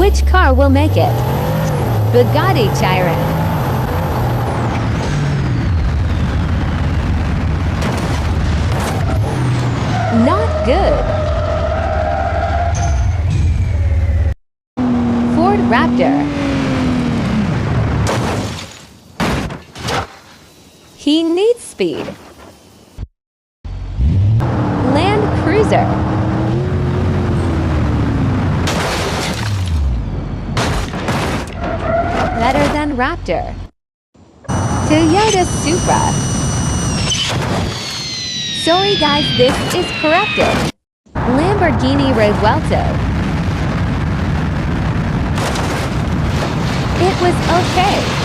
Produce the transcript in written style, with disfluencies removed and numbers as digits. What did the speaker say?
Which car will make it? Bugatti Chiron. Not good. Ford Raptor. He needs speed. Land Cruiser. Better than Raptor. Toyota Supra. Sorry guys, this is corrupted. Lamborghini Revuelto. It was okay.